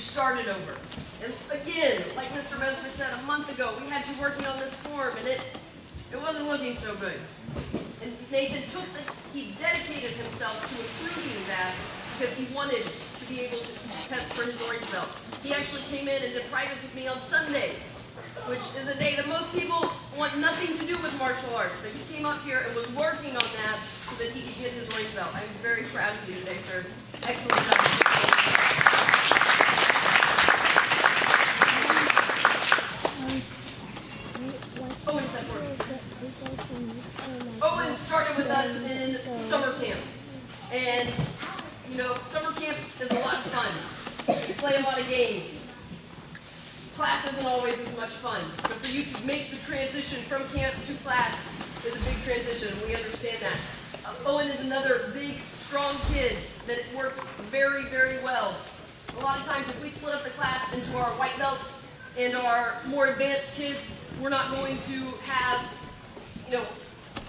started over. And again, like Mr. Mezger said a month ago, we had you working on this form, and it wasn't looking so good. And Nathan he dedicated himself to improving that because he wanted to be able to test for his orange belt. He actually came in and did privates with me on Sunday, which is a day that most people want nothing to do with martial arts, but he came up here and was working on that so that he could get his orange belt. I'm very proud of you today, sir. Excellent job. Owen stepped forward. Owen started with us in summer camp. And, you know, summer camp is a lot of fun. We play a lot of games. Class isn't always as much fun. So for you to make the transition from camp to class is a big transition. We understand that. Owen is another big, strong kid that works very, very well. A lot of times if we split up the class into our white belts and our more advanced kids, we're not going to have, you know,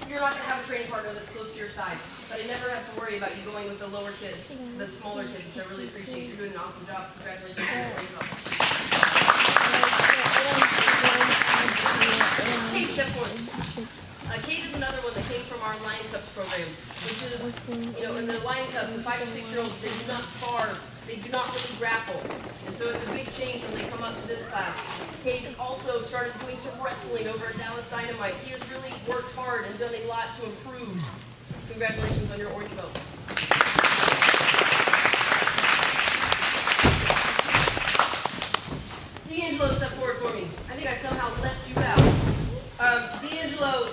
you're not going to have a training partner that's close to your size. But I never have to worry about you going with the lower kids, the smaller kids, which I really appreciate. You're doing an awesome job. Congratulations. Kate, step forward. Kate is another one that came from our Lion Cups program, which is, you know, in the Lion Cups, the 5 and 6-year-olds, they do not spar, they do not really grapple. And so it's a big change when they come up to this class. Kate also started doing some wrestling over at Dallas Dynamite. He has really worked hard and done a lot to improve. Congratulations on your orange belt. D'Angelo, step forward for me. I think I somehow left you out. D'Angelo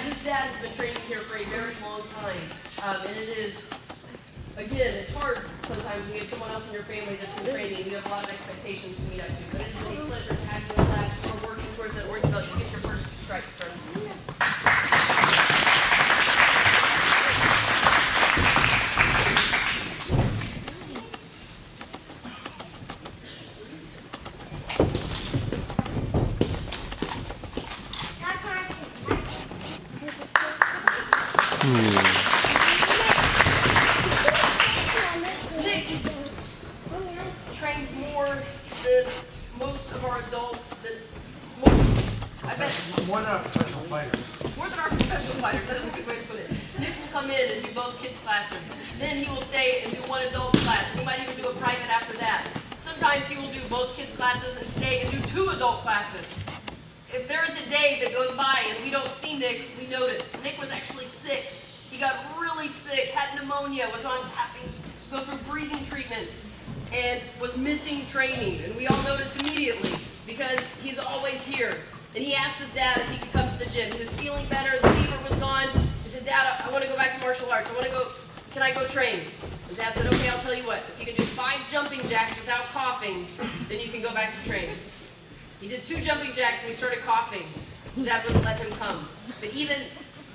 his dad has been training here for a very long time. And it is, again, it's hard sometimes when you have someone else in your family that's in training. You have a lot of expectations to meet up to. But it has been a pleasure to have you in class. You are working towards that orange belt. You get your first stripe started. Nick trains more than most of our adults, more than our professional fighters. More than our professional fighters, that is a good way to put it. Nick will come in and do both kids' classes. Then he will stay and do one adult class. He might even do a private after that. Sometimes he will do both kids' classes and stay and do 2 adult classes. If there is a day that goes by and we don't see Nick, we notice. Nick was actually sick. He got really sick, had pneumonia, was on having to go through breathing treatments, and was missing training. And we all noticed immediately because he's always here. And he asked his dad if he could come to the gym. He was feeling better, the fever was gone. He said, Dad, I want to go back to martial arts. Can I go train? And Dad said, okay, I'll tell you what. If you can do 5 jumping jacks without coughing, then you can go back to training. He did 2 jumping jacks and he started coughing. So Dad wouldn't let him come. But even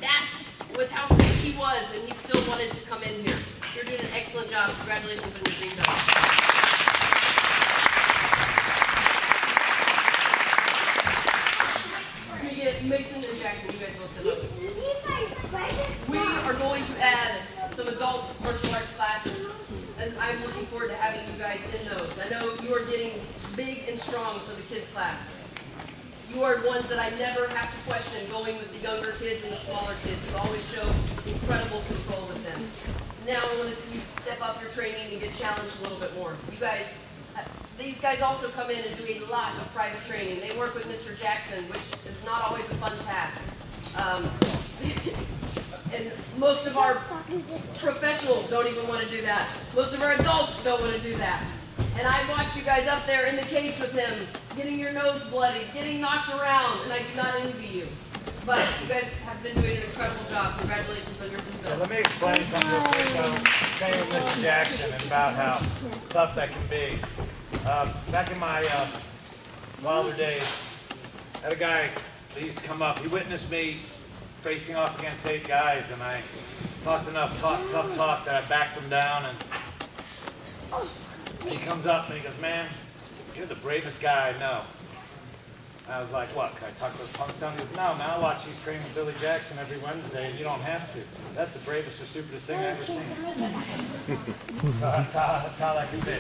that was how sick he was, and he still wanted to come in here. You're doing an excellent job. Congratulations on your green belt. Mason and Jackson, you guys both sit up. We are going to add some adult martial arts classes, and I'm looking forward to having you guys in those. I know you are getting big and strong for the kids' class. You are ones that I never have to question going with the younger kids and the smaller kids. You always show incredible control with them. Now I want to see you step up your training and get challenged a little bit more. These guys also come in and do a lot of private training. They work with Mr. Jackson, which is not always a fun task. And most of our professionals don't even want to do that. Most of our adults don't want to do that. And I watch you guys up there in the cage with him, getting your nose bloody, getting knocked around, and I do not envy you. But you guys have been doing an incredible job. Congratulations on your blue belt. Let me explain something real quick, though. Training with Mr. Jackson and about how tough that can be. Back in my wilder days, I had a guy that used to come up. He witnessed me facing off against 8 guys, and I talked enough tough talk that I backed him down. And he comes up and he goes, "Man, you're the bravest guy I know." And I was like, what, can I talk those punks down? He goes, no, man, I watch these train with Billy Jackson every Wednesday, and you don't have to. That's the bravest or stupidest thing I've ever seen. So that's how that can be.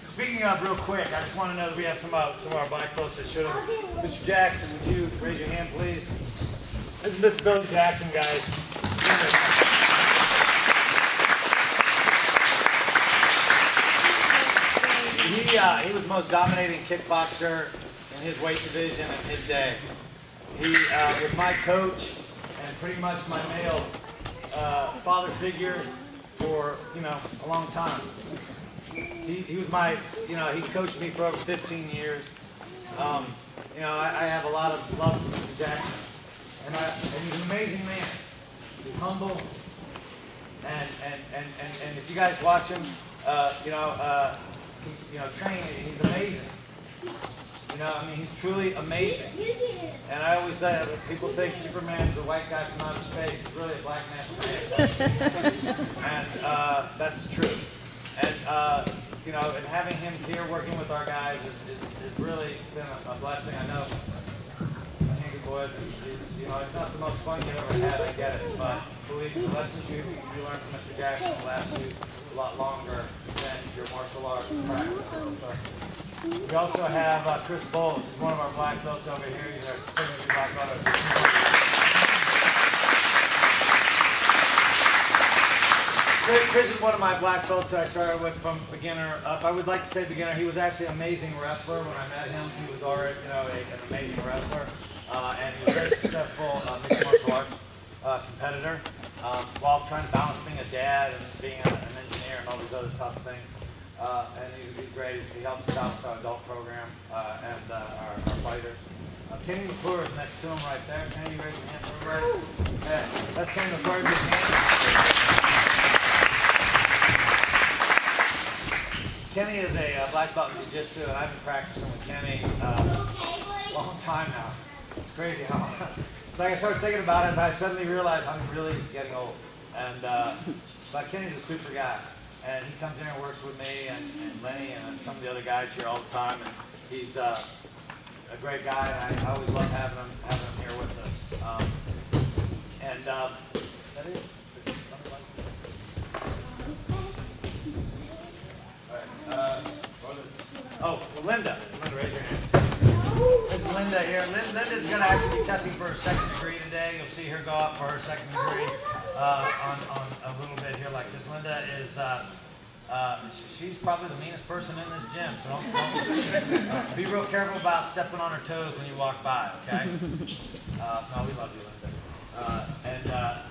Speaking of, real quick, I just want to know that we have some of our black folks that should have. Mr. Jackson, would you raise your hand, please? This is Mr. Billy Jackson, guys. He was the most dominating kickboxer in his weight division in his day. He was my coach and pretty much my male father figure for, a long time. He was my, he coached me for over 15 years. I have a lot of love for Mr. Jackson. And he's an amazing man. He's humble. And if you guys watch him, train, he's amazing. He's truly amazing. And I always say that people think Superman's a white guy from outer space. He's really a black man from Earth. And that's the truth. And having him here working with our guys is really been a blessing. I know, Angry Boys, it's not the most fun you've ever had, I get it. But believe me, the lessons you learn from Mr. Jackson will last you a lot longer than your martial arts practice. We also have Chris Bowles. He's one of our black belts over here. He's our signature black belt. Chris is one of my black belts that I started with from beginner up. I would like to say beginner. He was actually an amazing wrestler when I met him. He was already, an amazing wrestler, and he was a very successful mixed martial arts competitor, while trying to balance being a dad and being an engineer and all these other tough things. And he's great. He helps us out with our adult program and our fighters. Kenny McClure is next to him right there. Kenny, raise your hand for everybody. Yeah, that's Kenny McClure. His hand. Kenny is a black belt in jiu-jitsu, and I've been practicing with Kenny a long time now. It's crazy how. It's like I started thinking about it, but I suddenly realized I'm really getting old. And but Kenny's a super guy, and he comes in and works with me and Lenny and some of the other guys here all the time. And he's a great guy, and I always love having him here with us. That is. Linda, raise your hand. This is Linda here. Linda's going to actually be testing for her second degree today. You'll see her go up for her second degree on a little bit here like this. Linda is, she's probably the meanest person in this gym, so don't be real careful about stepping on her toes when you walk by, okay? No, we love you, Linda.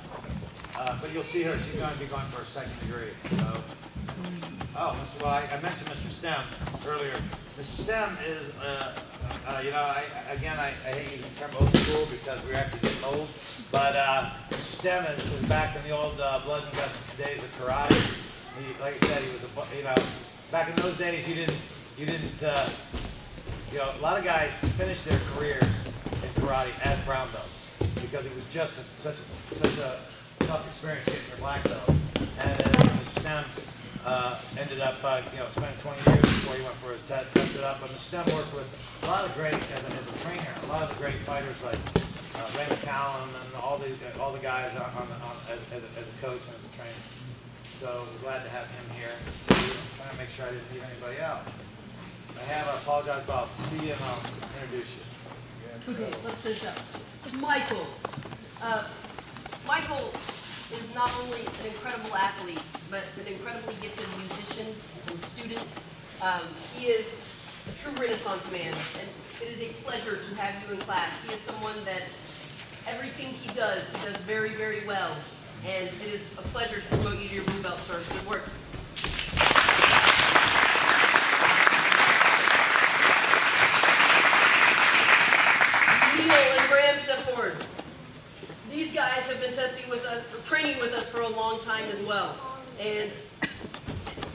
But you'll see her. She's going to be going for her second degree. So. I mentioned Mr. Stem earlier. Mr. Stem is, I hate using the term old school because we're actually getting old, but Mr. Stem is back in the old blood and guts days of karate. Like I said, he was back in those days you didn't, a lot of guys finished their careers in karate as brown belts because it was just such a tough experience getting your black belt. And Mr. Stem ended up, spending 20 years before he went for his tested up. But Mr. Stem worked with a lot of great, as a trainer, a lot of the great fighters like Ray McCallum and all the guys as a coach and as a trainer. So we're glad to have him here. I'm trying to make sure I didn't leave anybody out. I apologize, but I'll see you and I'll introduce you. Okay, let's finish up. Michael. Michael is not only an incredible athlete, but an incredibly gifted musician and student. He is a true Renaissance man, and it is a pleasure to have you in class. He is someone that everything he does very, very well, and it is a pleasure to promote you to your blue belt, sir. Good work. Neil and Graham step forward. These guys have been training with us for a long time as well, and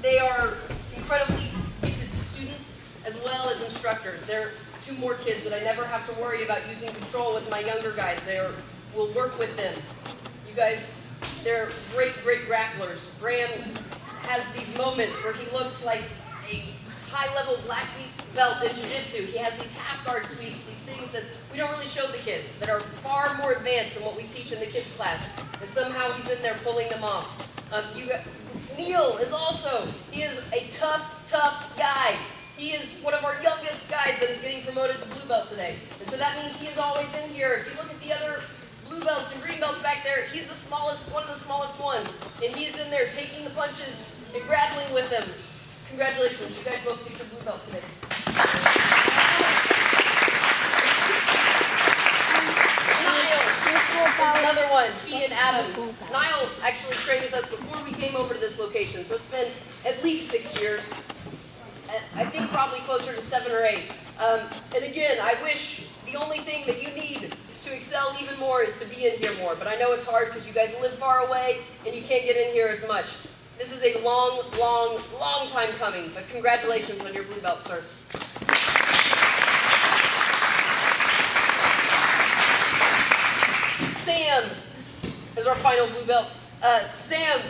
they are incredibly gifted students as well as instructors. They're two more kids that I never have to worry about using control with my younger guys. We'll work with them. You guys, they're great, great grapplers. Graham has these moments where he looks like a high-level black belt in jiu-jitsu. He has these half-guard sweeps, these things that we don't really show the kids, that are far more advanced than what we teach in the kids class. And somehow he's in there pulling them off. Neil is also, he is a tough guy. He is one of our youngest guys that is getting promoted to blue belt today. And so that means he is always in here. If you look at the other blue belts and green belts back there, he's the smallest, one of the smallest ones. And he's in there taking the punches and grappling with them. Congratulations, you guys both get your blue belt today. Niall is another one, he and Adam. Niall actually trained with us before we came over to this location, so it's been at least 6 years. I think probably closer to 7 or 8. And again, I wish the only thing that you need to excel even more is to be in here more. But I know it's hard because you guys live far away and you can't get in here as much. This is a long time coming. But congratulations on your blue belt, sir. Sam is our final blue belt. Sam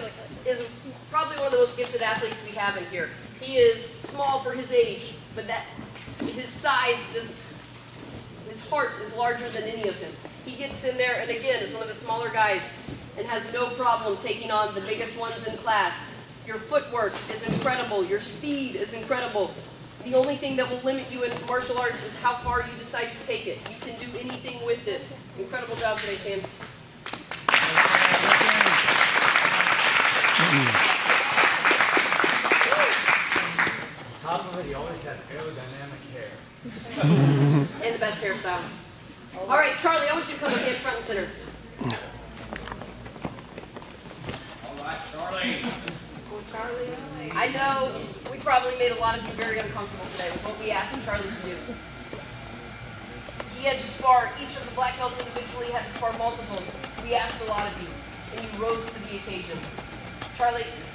is probably one of the most gifted athletes we have in here. He is small for his age, but his size his heart is larger than any of him. He gets in there and again is one of the smaller guys and has no problem taking on the biggest ones in class. Your footwork is incredible. Your speed is incredible. The only thing that will limit you in martial arts is how far you decide to take it. You can do anything with this. Incredible job today, Sam. Top of it, he always has aerodynamic hair. And the best hairstyle. All right, Charlie, I want you to come stand front and center. All right, Charlie. I know we probably made a lot of you very uncomfortable today with what we asked Charlie to do. He had to spar each of the black belts individually, had to spar multiples. We asked a lot of you, and you rose to the occasion. Charlie,